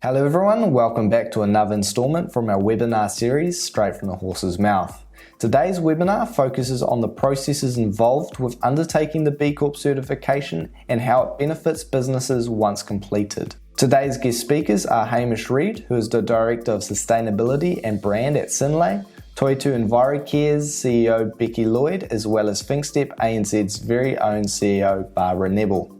Hello everyone, welcome back to another installment from our webinar series, Straight from the Horse's Mouth. Today's webinar focuses on the processes involved with undertaking the B Corp certification and how it benefits businesses once completed. Today's guest speakers are Hamish Reid, who is the Director of Sustainability and Brand at Synlait, Toitu Envirocare's CEO Becky Lloyd, as well as thinkstep-anz's very own CEO Barbara Nebel.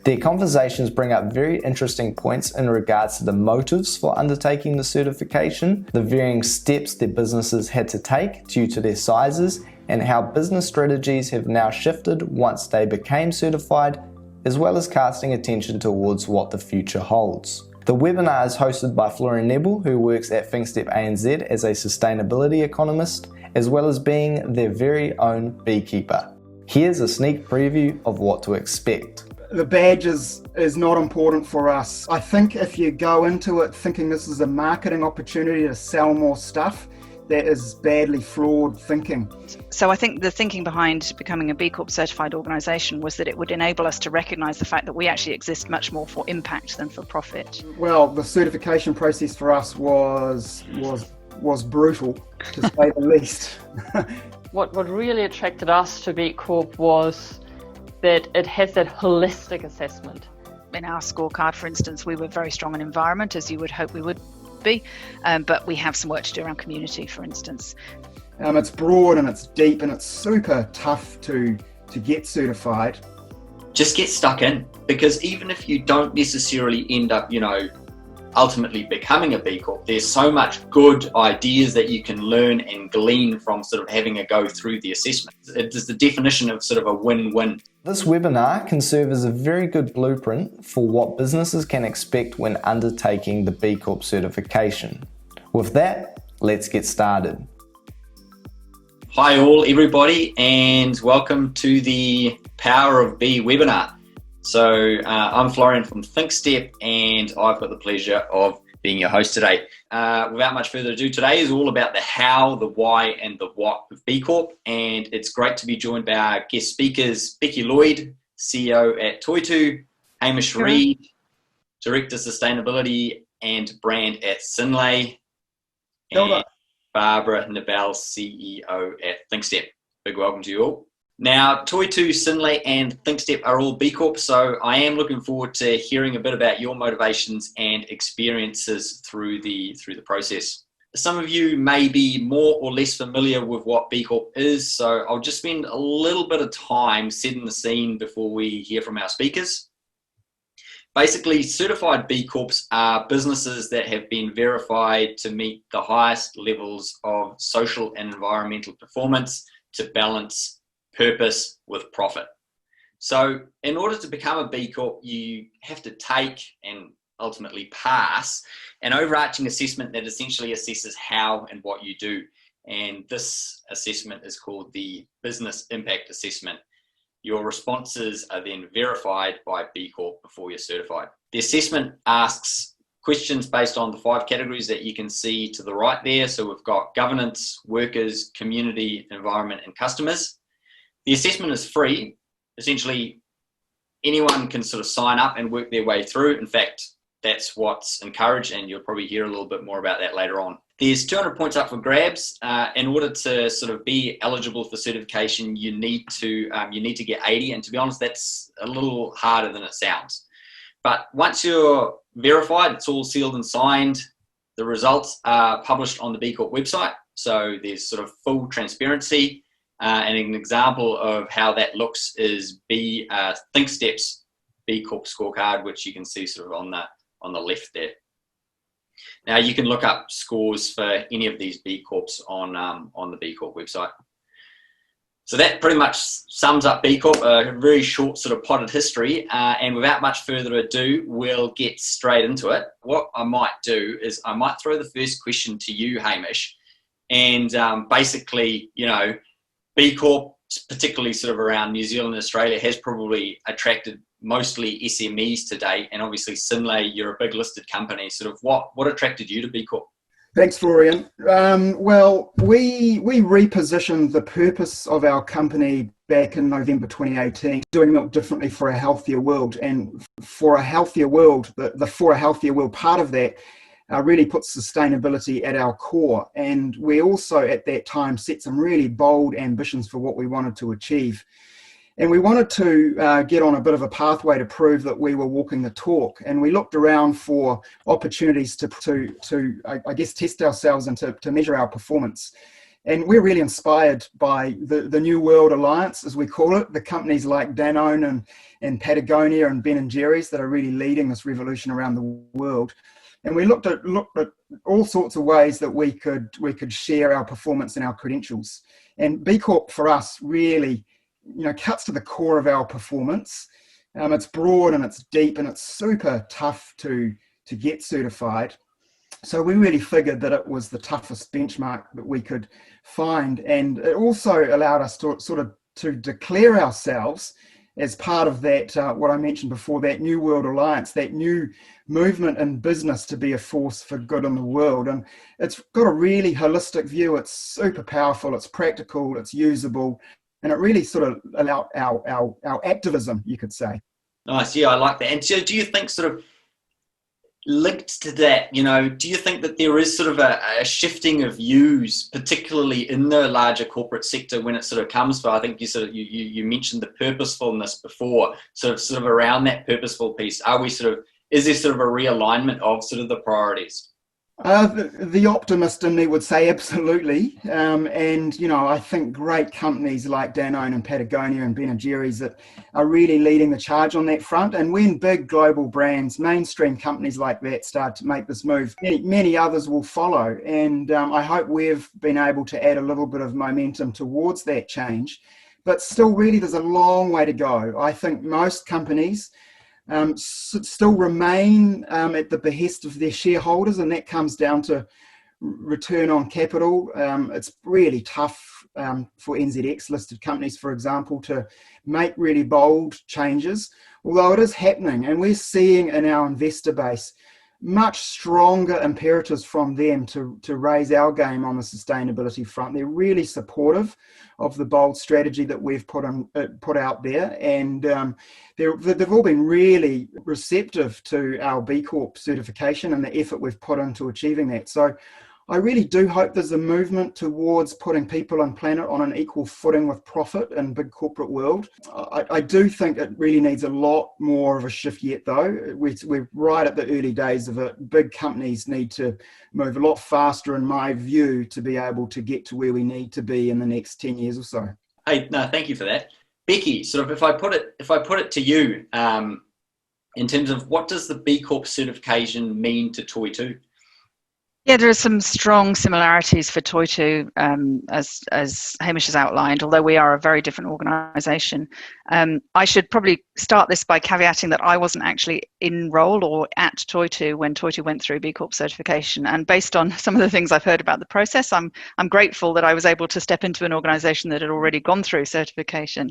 Their conversations bring up very interesting points in regards to the motives for undertaking the certification, the varying steps their businesses had to take due to their sizes, and how business strategies have now shifted once they became certified, as well as casting attention towards what the future holds. The webinar is hosted by Nebel, who works at thinkstep-anz as a sustainability economist, as well as being their very own beekeeper. Here's a sneak preview of what to expect. The badge is not important for us. I think if you go into it thinking this is a marketing opportunity to sell more stuff, that is badly flawed thinking. So I think the thinking behind becoming a B Corp certified organisation was that it would enable us to recognise the fact that we actually exist much more for impact than for profit. Well, the certification process for us was brutal, to say the least. What really attracted us to B Corp was that it has that holistic assessment. In our scorecard, for instance, we were very strong in environment, as you would hope we would be, but we have some work to do around community, for instance. It's broad and it's deep and it's super tough to get certified. Just get stuck in, because even if you don't necessarily end up, ultimately becoming a B Corp, there's so much good ideas that you can learn and glean from sort of having a go through the assessment. It is the definition of sort of a win-win. This webinar can serve as a very good blueprint for what businesses can expect when undertaking the B Corp certification. With that, let's get started. Hi all everybody, and welcome to the Power of B webinar. So I'm Florian from ThinkStep, and I've got the pleasure of being your host today. Without much further ado, today is all about the how, the why, and the what of B Corp, and it's great to be joined by our guest speakers, Becky Lloyd, CEO at Toitu, Hamish Reid, Director Sustainability and Brand at Synlait, and Barbara Nebel, CEO at ThinkStep. Big welcome to you all. Now, Toitu, Synlait, and ThinkStep are all B Corp, so I am looking forward to hearing a bit about your motivations and experiences through the process. Some of you may be more or less familiar with what B Corp is, so I'll just spend a little bit of time setting the scene before we hear from our speakers. Basically, certified B Corps are businesses that have been verified to meet the highest levels of social and environmental performance to balance purpose with profit. So in order to become a B Corp, you have to take and ultimately pass an overarching assessment that essentially assesses how and what you do. And this assessment is called the Business Impact Assessment. Your responses are then verified by B Corp before you're certified. The assessment asks questions based on the 5 categories that you can see to the right there. So we've got governance, workers, community, environment, and customers. The assessment is free. Essentially, anyone can sort of sign up and work their way through. In fact, that's what's encouraged, and you'll probably hear a little bit more about that later on. There's 200 points up for grabs. In order to sort of be eligible for certification, you need to get 80, and to be honest, that's a little harder than it sounds. But once you're verified, it's all sealed and signed. The results are published on the B Corp website, so there's sort of full transparency. And an example of how that looks is ThinkStep's B Corp scorecard, which you can see sort of on the left there. Now you can look up scores for any of these B Corps on the B Corp website. So that pretty much sums up B Corp, a very short sort of potted history. And without much further ado, we'll get straight into it. What I might do is I might throw the first question to you, Hamish, and basically, B Corp, particularly sort of around New Zealand and Australia, has probably attracted mostly SMEs today, and obviously Synlait, you're a big listed company. Sort of what attracted you to B Corp? Thanks, Florian. Well, we repositioned the purpose of our company back in November 2018, doing milk differently for a healthier world. And for a healthier world, the for a healthier world part of that really puts sustainability at our core. And we also at that time set some really bold ambitions for what we wanted to achieve. And we wanted to get on a bit of a pathway to prove that we were walking the talk. And we looked around for opportunities to I guess, test ourselves and to measure our performance. And we're really inspired by the New World Alliance, as we call it, the companies like Danone and Patagonia and Ben & Jerry's that are really leading this revolution around the world. And we looked at all sorts of ways that we could share our performance and our credentials. And B Corp for us really, cuts to the core of our performance. It's broad and it's deep and it's super tough to get certified. So we really figured that it was the toughest benchmark that we could find. And it also allowed us to declare ourselves as part of that, what I mentioned before, that New World Alliance, that new movement in business to be a force for good in the world. And it's got a really holistic view. It's super powerful, it's practical, it's usable, and it really sort of allowed our activism, you could say. Nice, yeah, I like that. And so do you think sort of linked to that, do you think that there is sort of a shifting of views, particularly in the larger corporate sector when it sort of comes for, I think you mentioned the purposefulness before, sort of around that purposeful piece. Is there sort of a realignment of sort of the priorities? The optimist in me would say absolutely. And, I think great companies like Danone and Patagonia and Ben & Jerry's that are really leading the charge on that front. And when big global brands, mainstream companies like that start to make this move, many others will follow. And I hope we've been able to add a little bit of momentum towards that change. But still, really, there's a long way to go. I think most companies still remain at the behest of their shareholders, and that comes down to return on capital. It's really tough for NZX listed companies, for example, to make really bold changes, although it is happening, and we're seeing in our investor base much stronger imperatives from them to raise our game on the sustainability front. They're really supportive of the bold strategy that we've put out there, and they've all been really receptive to our B Corp certification and the effort we've put into achieving that. So I really do hope there's a movement towards putting people and planet on an equal footing with profit in big corporate world. I do think it really needs a lot more of a shift yet, though. We're right at the early days of it. Big companies need to move a lot faster, in my view, to be able to get to where we need to be in the next 10 years or so. Hey, no, thank you for that. Becky, sort of if I put it to you, in terms of what does the B Corp certification mean to Toitu? Yeah, there are some strong similarities for Toitu, as Hamish has outlined, although we are a very different organisation. I should probably start this by caveating that I wasn't actually in role or at Toitu when Toitu went through B Corp certification. And based on some of the things I've heard about the process, I'm grateful that I was able to step into an organisation that had already gone through certification.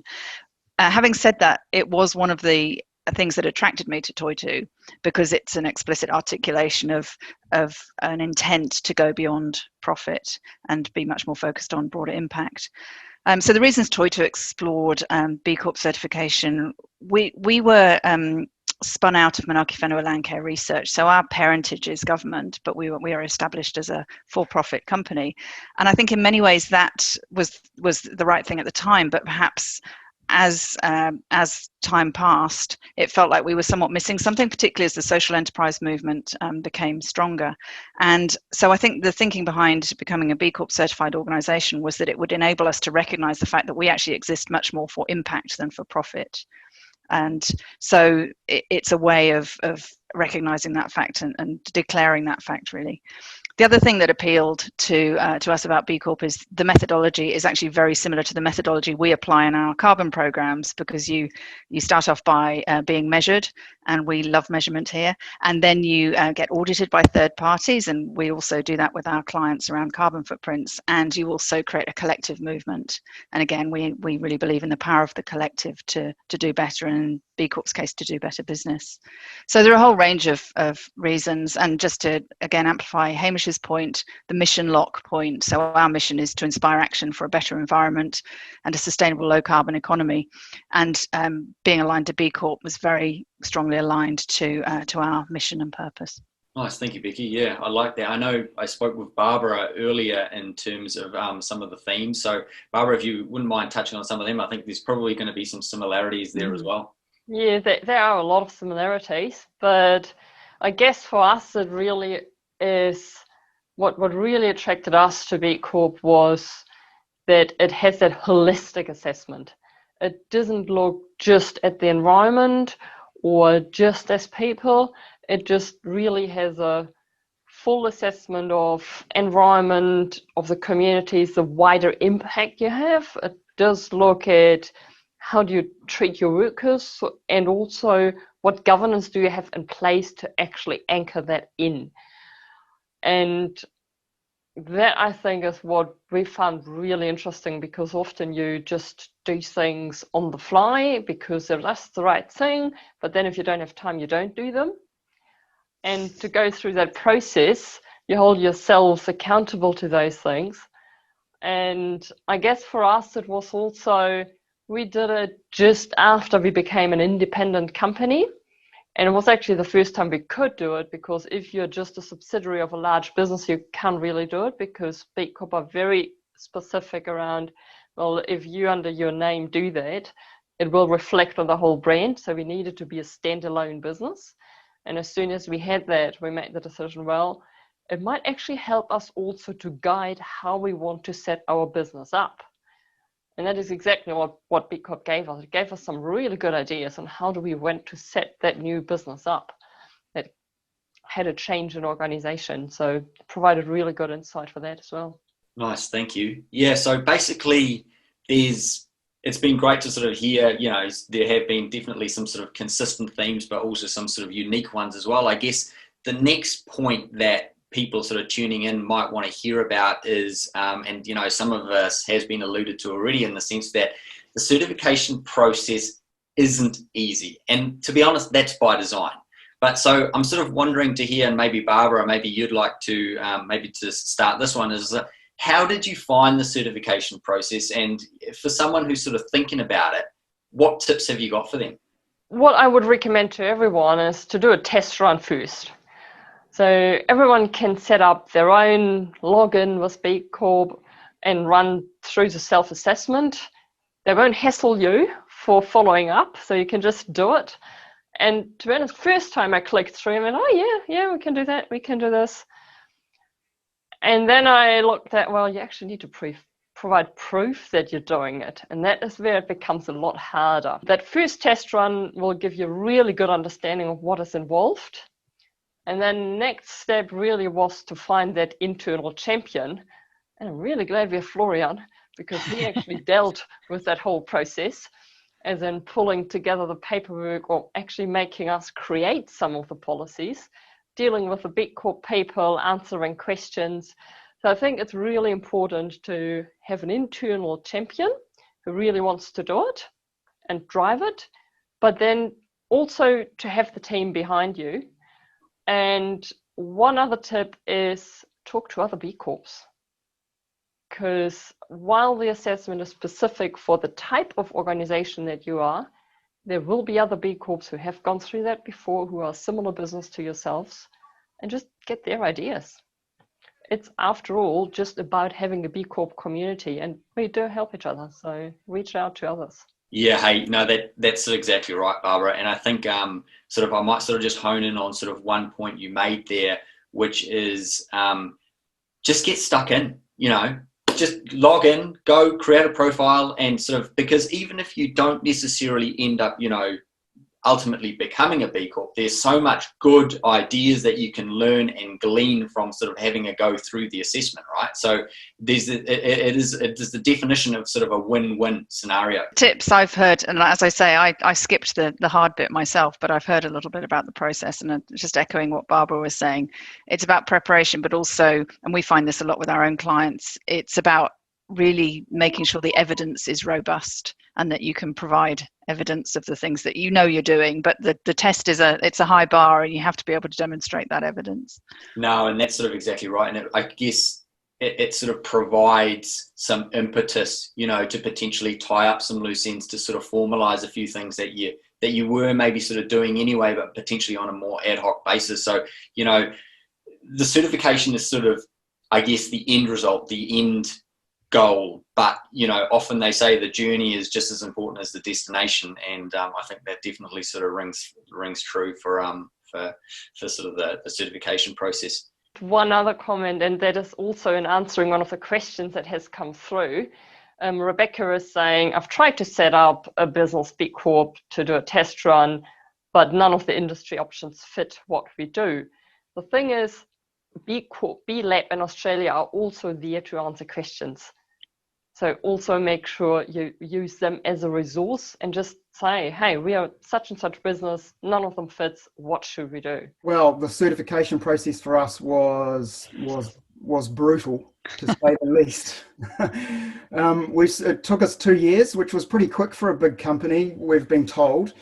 Having said that, it was one of the things that attracted me to Toitu because it's an explicit articulation of an intent to go beyond profit and be much more focused on broader impact. So the reasons Toitu explored B Corp certification, we were spun out of Manaaki Whenua Landcare Research, so our parentage is government, but we are established as a for-profit company, and I think in many ways that was the right thing at the time, but perhaps as time passed, it felt like we were somewhat missing something, particularly as the social enterprise movement became stronger. And so I think the thinking behind becoming a B Corp certified organisation was that it would enable us to recognise the fact that we actually exist much more for impact than for profit. And so it's a way of recognising that fact and declaring that fact, really. The other thing that appealed to us about B Corp is the methodology is actually very similar to the methodology we apply in our carbon programs, because you start off by being measured, and we love measurement here, and then you get audited by third parties, and we also do that with our clients around carbon footprints, and you also create a collective movement. And again, we really believe in the power of the collective to do better, and in B Corp's case, to do better business. So there are a whole range of reasons, and just to again amplify Hamish's Hamish's point, the mission lock point. So our mission is to inspire action for a better environment and a sustainable low carbon economy. And being aligned to B Corp was very strongly aligned to our mission and purpose. Nice, thank you, Becky. Yeah, I like that. I know I spoke with Barbara earlier in terms of some of the themes. So, Barbara, if you wouldn't mind touching on some of them, I think there's probably going to be some similarities there as well. Yeah, there are a lot of similarities, but I guess for us, it really is what really attracted us to B Corp was that it has that holistic assessment. It doesn't look just at the environment or just as people. It just really has a full assessment of environment, of the communities, the wider impact you have. It does look at how do you treat your workers, and also what governance do you have in place to actually anchor that in. And that, I think, is what we found really interesting, because often you just do things on the fly because that's the right thing, but then if you don't have time, you don't do them. And to go through that process, you hold yourselves accountable to those things. And I guess for us, it was also, we did it just after we became an independent company. And it was actually the first time we could do it, because if you're just a subsidiary of a large business, you can't really do it, because B Corp are very specific around, well, if you under your name do that, it will reflect on the whole brand. So we needed to be a standalone business. And as soon as we had that, we made the decision, well, it might actually help us also to guide how we want to set our business up. And that is exactly what B Corp gave us. It gave us some really good ideas on how do we want to set that new business up that had a change in organization. So it provided really good insight for that as well. Nice, thank you. Yeah, so basically it's been great to sort of hear, there have been definitely some sort of consistent themes, but also some sort of unique ones as well. I guess the next point that people sort of tuning in might want to hear about is, and some of us has been alluded to already, in the sense that the certification process isn't easy. And to be honest, that's by design. But so I'm sort of wondering to hear, and maybe Barbara, maybe you'd like to maybe to start this one, is how did you find the certification process? And for someone who's sort of thinking about it, what tips have you got for them? What I would recommend to everyone is to do a test run first. So everyone can set up their own login with B Corp and run through the self-assessment. They won't hassle you for following up, so you can just do it. And to be honest, first time I clicked through, I went, oh yeah, we can do that, we can do this. And then I looked at, well, you actually need to provide proof that you're doing it. And that is where it becomes a lot harder. That first test run will give you a really good understanding of what is involved. And then next step really was to find that internal champion. And I'm really glad we have Florian, because he actually dealt with that whole process, as in pulling together the paperwork, or actually making us create some of the policies, dealing with the B Corp people, answering questions. So I think it's really important to have an internal champion who really wants to do it and drive it, but then also to have the team behind you. And one other tip is talk to other B Corps. Because while the assessment is specific for the type of organization that you are, there will be other B Corps who have gone through that before, who are a similar business to yourselves, and just get their ideas. It's, after all, just about having a B Corp community, and we do help each other, so reach out to others. Yeah, hey, no, that's exactly right, Barbara. And I think I might just hone in on sort of one point you made there, which is just get stuck in, just log in, go create a profile, and sort of, because even if you don't necessarily end up, ultimately becoming a B Corp, there's so much good ideas that you can learn and glean from sort of having a go through the assessment, right? So it is the definition of sort of a win-win scenario. Tips I've heard, and as I say, I skipped the hard bit myself, but I've heard a little bit about the process, and just echoing what Barbara was saying, it's about preparation, but also, and we find this a lot with our own clients, it's about really making sure the evidence is robust and that you can provide evidence of the things that you know you're doing. But the test it's a high bar, and you have to be able to demonstrate that evidence. No, and that's sort of exactly right. And I guess it sort of provides some impetus, to potentially tie up some loose ends, to sort of formalize a few things that you were maybe sort of doing anyway, but potentially on a more ad hoc basis. So, the certification is sort of, I guess, the end result, the end goal. But, often they say the journey is just as important as the destination. And I think that definitely sort of rings true for sort of the certification process. One other comment, and that is also in answering one of the questions that has come through. Rebecca is saying, I've tried to set up a business B Corp to do a test run, but none of the industry options fit what we do. The thing is, B Corp, B Lab in Australia are also there to answer questions. So also make sure you use them as a resource and just say, hey, we are such and such business, none of them fits, what should we do? Well, the certification process for us was brutal, to say the least. It took us 2 years, which was pretty quick for a big company, we've been told.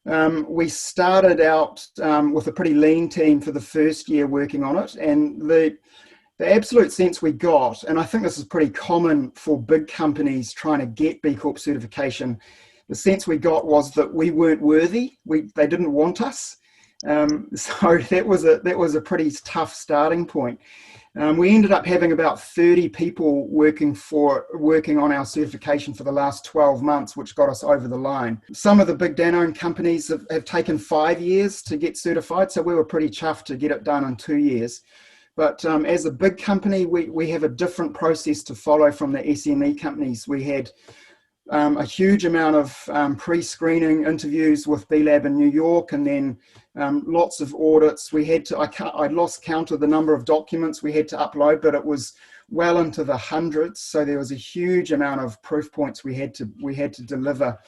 We started out with a pretty lean team for the first year working on it, and the absolute sense we got, and I think this is pretty common for big companies trying to get B Corp certification, the sense we got was that we weren't worthy. They didn't want us. So that was a pretty tough starting point. We ended up having about 30 people working on our certification for the last 12 months, which got us over the line. Some of the big Danone companies have taken 5 years to get certified, so we were pretty chuffed to get it done in 2 years. But as a big company, we have a different process to follow from the SME companies. We had a huge amount of pre-screening interviews with B Lab in New York, and then lots of audits. We had to, I lost count of the number of documents we had to upload, but it was well into the hundreds. So there was a huge amount of proof points we had to deliver.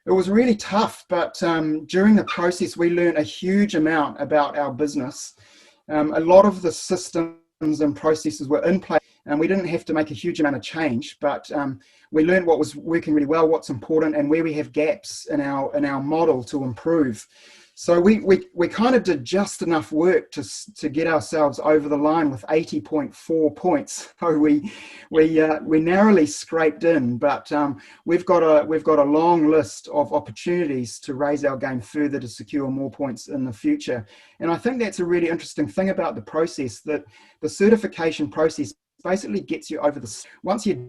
It was really tough, but during the process, we learned a huge amount about our business. A lot of the systems and processes were in place, and we didn't have to make a huge amount of change, but we learned what was working really well, what's important, and where we have gaps in our model to improve. So we kind of did just enough work to get ourselves over the line with 80.4 points. So we narrowly scraped in, but we've got a long list of opportunities to raise our game further to secure more points in the future. And I think that's a really interesting thing about the process, that the certification process basically gets you over the. Once you're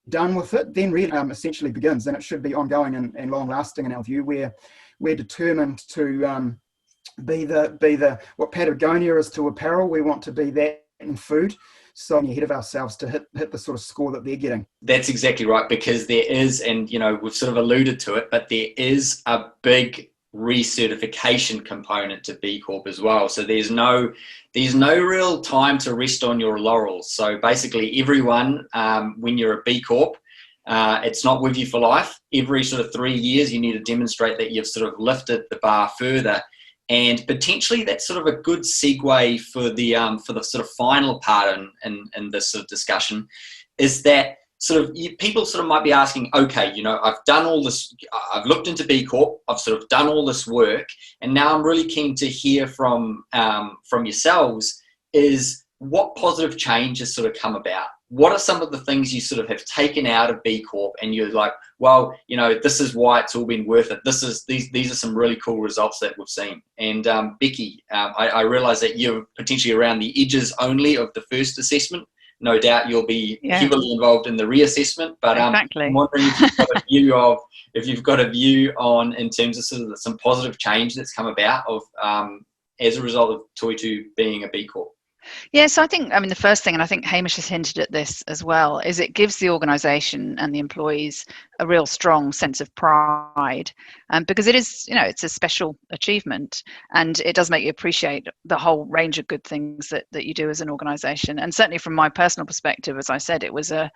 done with it, then really essentially begins, and it should be ongoing and long lasting in our view. We're determined to be the what Patagonia is to apparel. We want to be that in food, so ahead of ourselves to hit the sort of score that they're getting. That's exactly right, because there is, and we've sort of alluded to it, but there is a big recertification component to B Corp as well. So there's no real time to rest on your laurels. So basically everyone, when you're a B Corp, it's not with you for life. Every sort of 3 years, you need to demonstrate that you've sort of lifted the bar further. And potentially that's sort of a good segue for the sort of final part in this sort of discussion, is that sort of people sort of might be asking, okay, I've done all this, I've looked into B Corp, I've sort of done all this work, and now I'm really keen to hear from yourselves is what positive change has sort of come about. What are some of the things you sort of have taken out of B Corp and you're like, well, this is why it's all been worth it. These are some really cool results that we've seen. And Becky, I realise that you're potentially around the edges only of the first assessment. No doubt you'll be heavily involved in the reassessment, but exactly. I'm wondering if you've got a view on in terms of sort of some positive change that's come about of as a result of Toitu being a B Corp. Yeah, so I think, the first thing, and I think Hamish has hinted at this as well, is it gives the organisation and the employees a real strong sense of pride, because it is, it's a special achievement, and it does make you appreciate the whole range of good things that you do as an organisation. And certainly from my personal perspective, as I said, it was a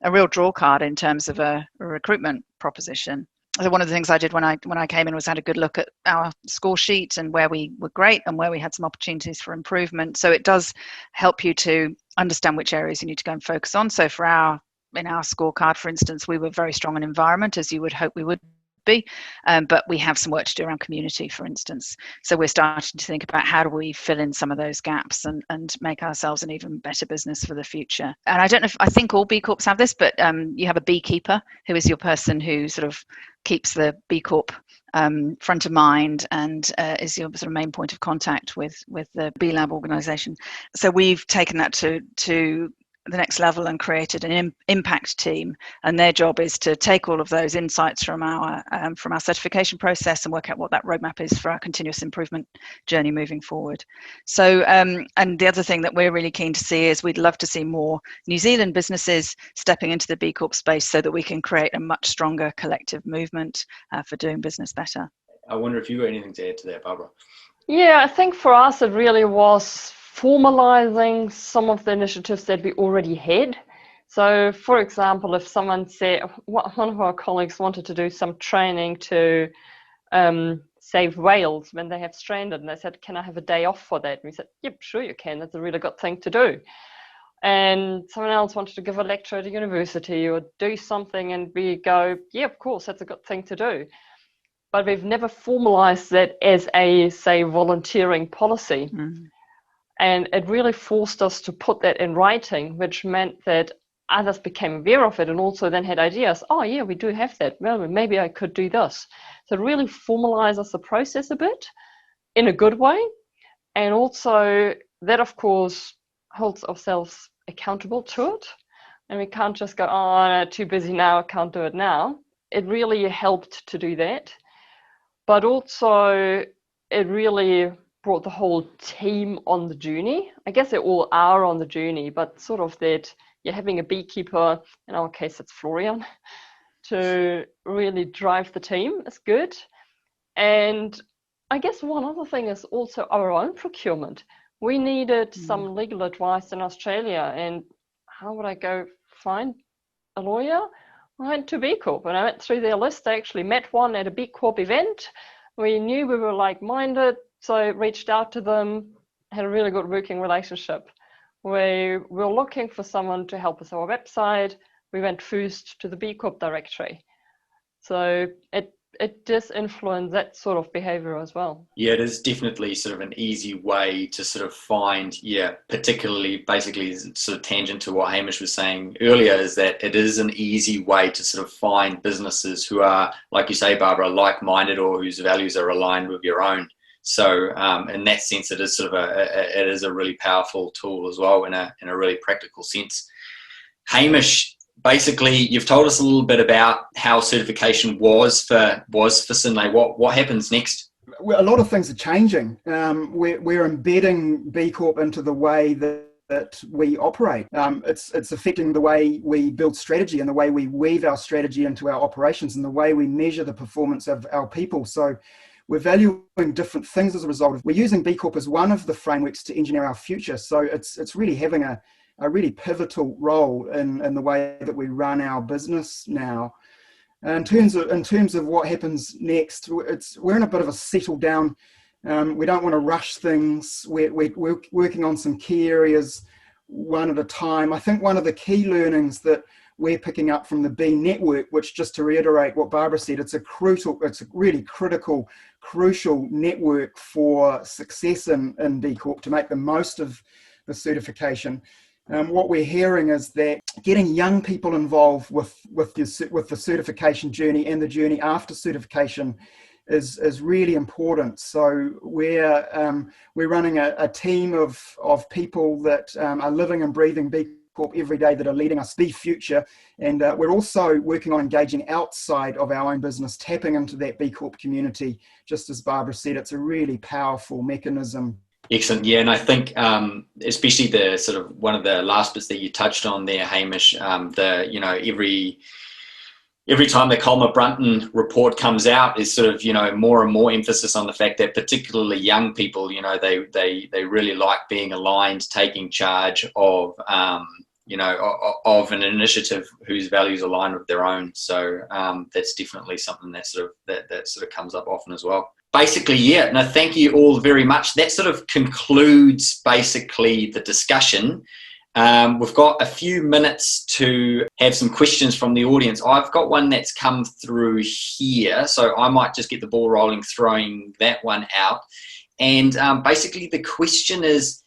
real draw card in terms of a recruitment proposition. So one of the things I did when I came in was had a good look at our score sheet and where we were great and where we had some opportunities for improvement. So it does help you to understand which areas you need to go and focus on. So in our scorecard, for instance, we were very strong in environment, as you would hope we would be, but we have some work to do around community, for instance. So we're starting to think about how do we fill in some of those gaps and make ourselves an even better business for the future. And I think all B Corps have this, but you have a beekeeper who is your person who sort of keeps the B Corp front of mind and is your sort of main point of contact with the B Lab organisation. So we've taken that to the next level and created an impact team, and their job is to take all of those insights from our certification process and work out what that roadmap is for our continuous improvement journey moving forward. So and the other thing that we're really keen to see is we'd love to see more New Zealand businesses stepping into the B Corp space so that we can create a much stronger collective movement for doing business better. I wonder if you got anything to add to that, Barbara? Yeah, I think for us it really was formalizing some of the initiatives that we already had. So, for example, if someone said, one of our colleagues wanted to do some training to save whales when they have stranded, and they said, can I have a day off for that? And we said, yep, sure you can. That's a really good thing to do. And someone else wanted to give a lecture at a university or do something, and we go, yeah, of course, that's a good thing to do. But we've never formalized that as a, say, volunteering policy. Mm-hmm. And it really forced us to put that in writing, which meant that others became aware of it and also then had ideas. Oh, yeah, we do have that. Well, maybe I could do this. So it really formalizes the process a bit in a good way. And also that, of course, holds ourselves accountable to it. And we can't just go, oh, no, too busy now, I can't do it now. It really helped to do that. But also it really brought the whole team on the journey. I guess they all are on the journey, but sort of that you're having a beekeeper, in our case it's Florian, to really drive the team is good. And I guess one other thing is also our own procurement. We needed some legal advice in Australia, and how would I go find a lawyer? I went to B Corp and I went through their list. I actually met one at a B Corp event. We knew we were like-minded, so I reached out to them, had a really good working relationship. We were looking for someone to help us with our website. We went first to the B Corp directory. So it does influence that sort of behavior as well. Yeah, it is definitely sort of an easy way to sort of find, particularly basically sort of tangent to what Hamish was saying earlier, is that it is an easy way to sort of find businesses who are, like you say, Barbara, like-minded or whose values are aligned with your own. So in that sense, it is sort of it is a really powerful tool as well in a really practical sense. Hamish, basically, you've told us a little bit about how certification was for Synlait. What happens next? Well, a lot of things are changing. We're embedding B Corp into the way that we operate. It's affecting the way we build strategy and the way we weave our strategy into our operations and the way we measure the performance of our people. So we're valuing different things as a result. We're using B Corp as one of the frameworks to engineer our future. So it's really having a really pivotal role in the way that we run our business now. In terms of what happens next, we're in a bit of a settle down. We don't want to rush things. We're working on some key areas one at a time. I think one of the key learnings that we're picking up from the B network, which, just to reiterate what Barbara said, it's a really crucial network for success in B Corp to make the most of the certification. What we're hearing is that getting young people involved with the certification journey and the journey after certification is really important. So we're running a team of people that are living and breathing B Corp every day, that are leading us be future, and we're also working on engaging outside of our own business, tapping into that B Corp community. Just as Barbara said, it's a really powerful mechanism. Excellent. Yeah, and I think especially the sort of one of the last bits that you touched on there, Hamish, every time the Colmer Brunton report comes out is sort of, more and more emphasis on the fact that particularly young people, they really like being aligned, taking charge of, of an initiative whose values align with their own. So that's definitely something that sort of comes up often as well. Basically, yeah, no, thank you all very much. That sort of concludes basically the discussion. We've got a few minutes to have some questions from the audience. I've got one that's come through here, so I might just get the ball rolling throwing that one out. And basically the question is,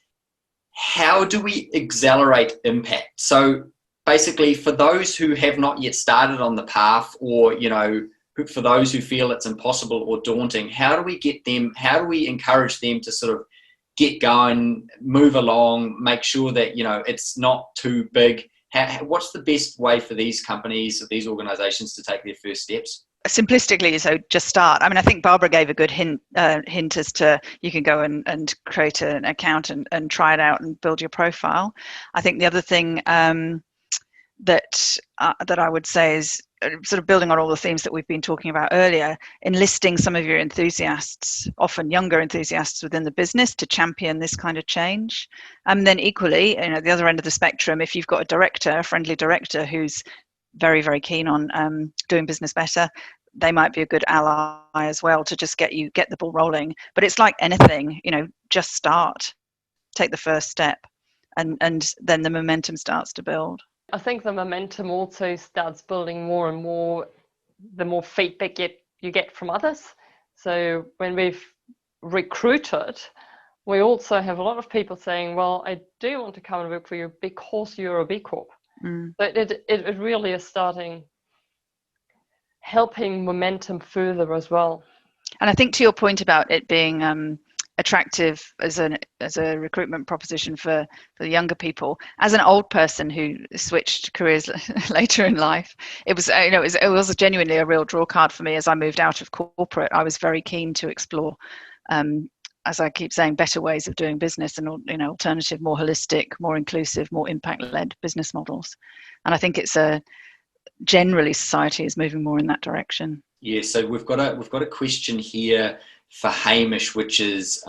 how do we accelerate impact? So basically for those who have not yet started on the path, or, you know, for those who feel it's impossible or daunting, how do we encourage them to sort of get going, move along, make sure that, you know, it's not too big? What's the best way for these companies or these organizations to take their first steps? Simplistically, so just start. I mean, I think Barbara gave a good hint as to you can go and create an account and try it out and build your profile. I think the other thing that I would say is sort of building on all the themes that we've been talking about earlier, enlisting some of your enthusiasts, often younger enthusiasts within the business, to champion this kind of change. And then equally, you know, the other end of the spectrum, if you've got a friendly director who's very, very keen on doing business better, they might be a good ally as well to just get the ball rolling. But it's like anything, you know, just start, take the first step, and then the momentum starts to build. I think the momentum also starts building more and more the more feedback you get from others. So when we've recruited, we also have a lot of people saying, well, I do want to come and work for you because you're a B Corp. So it really is helping momentum further as well. And I think to your point about it being attractive as a recruitment proposition for the younger people, as an old person who switched careers later in life, it was genuinely a real draw card for me. As I moved out of corporate, I was very keen to explore, as I keep saying, better ways of doing business and, you know, alternative, more holistic, more inclusive, more impact-led business models. And I think generally society is moving more in that direction. Yeah, so we've got a question here for Hamish, which is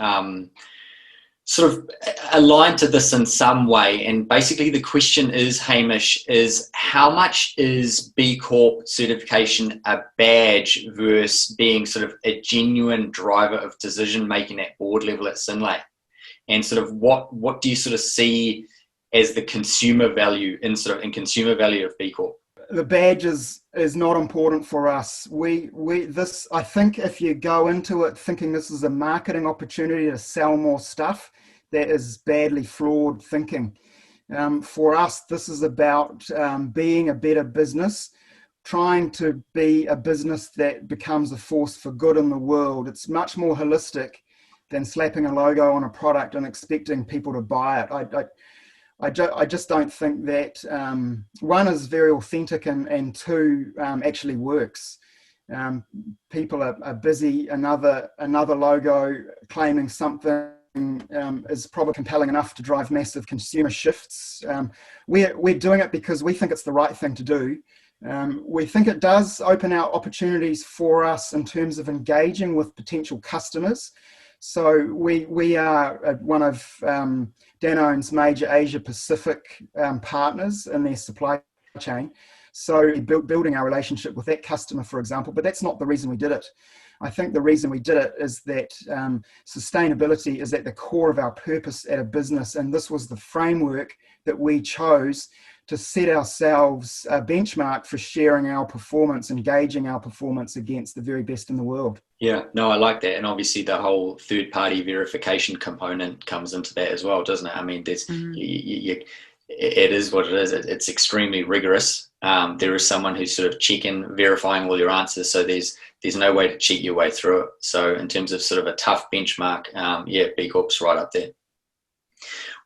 sort of aligned to this in some way. And basically the question is, Hamish, is how much is B Corp certification a badge versus being sort of a genuine driver of decision making at board level at Synlait? And sort of what do you sort of see as the consumer value in consumer value of B Corp? The badge is not important for us. I think if you go into it thinking this is a marketing opportunity to sell more stuff, that is badly flawed thinking. For us, this is about being a better business, trying to be a business that becomes a force for good in the world. It's much more holistic than slapping a logo on a product and expecting people to buy it. I just don't think that one is very authentic and two actually works. People are busy. Another logo claiming something is probably compelling enough to drive massive consumer shifts. We're doing it because we think it's the right thing to do. We think it does open out opportunities for us in terms of engaging with potential customers. So we are one of Danone's major Asia Pacific partners in their supply chain. So building our relationship with that customer, for example, but that's not the reason we did it. I think the reason we did it is that sustainability is at the core of our purpose at a business, and this was the framework that we chose to set ourselves a benchmark for sharing our performance, engaging our performance against the very best in the world. Yeah, no, I like that. And obviously the whole third-party verification component comes into that as well, doesn't it? I mean, there's it is what it is. It's extremely rigorous. There is someone who's sort of checking, verifying all your answers. So there's no way to cheat your way through it. So in terms of sort of a tough benchmark, B Corp's right up there.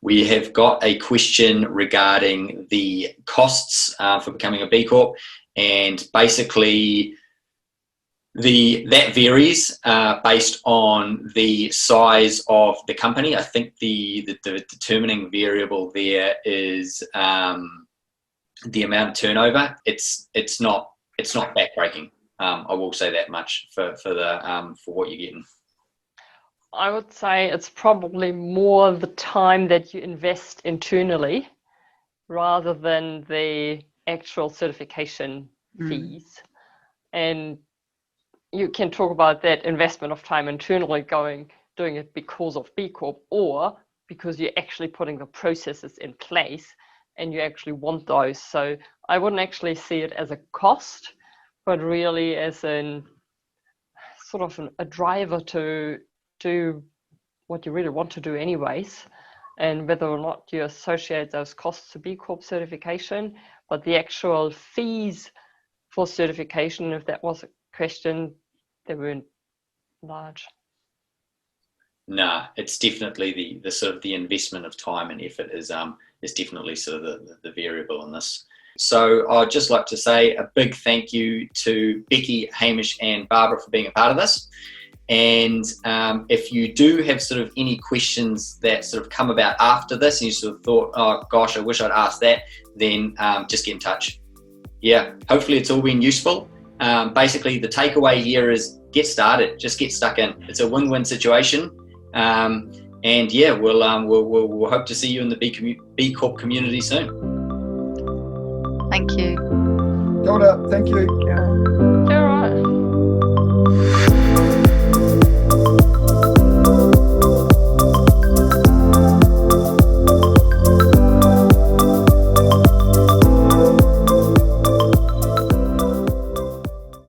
We have got a question regarding the costs for becoming a B Corp, and basically that varies based on the size of the company. I think the determining variable there is the amount of turnover. It's not backbreaking. I will say that much for what you're getting. I would say it's probably more the time that you invest internally rather than the actual certification fees. And you can talk about that investment of time internally doing it because of B Corp or because you're actually putting the processes in place and you actually want those. So I wouldn't actually see it as a cost, but really as a driver to do what you really want to do anyways, and whether or not you associate those costs to B Corp certification. But the actual fees for certification, if that was a question, they weren't large. No, it's definitely the sort of the investment of time and effort is definitely sort of the variable in this. So I'd just like to say a big thank you to Becky, Hamish and Barbara for being a part of this. And if you do have sort of any questions that sort of come about after this and you sort of thought, oh gosh, I wish I'd asked that, then just get in touch. Yeah, hopefully it's all been useful. Basically the takeaway here is get started, just get stuck in. It's a win-win situation. And yeah, we'll hope to see you in the B Corp community soon. Thank you. Kia ora, thank you.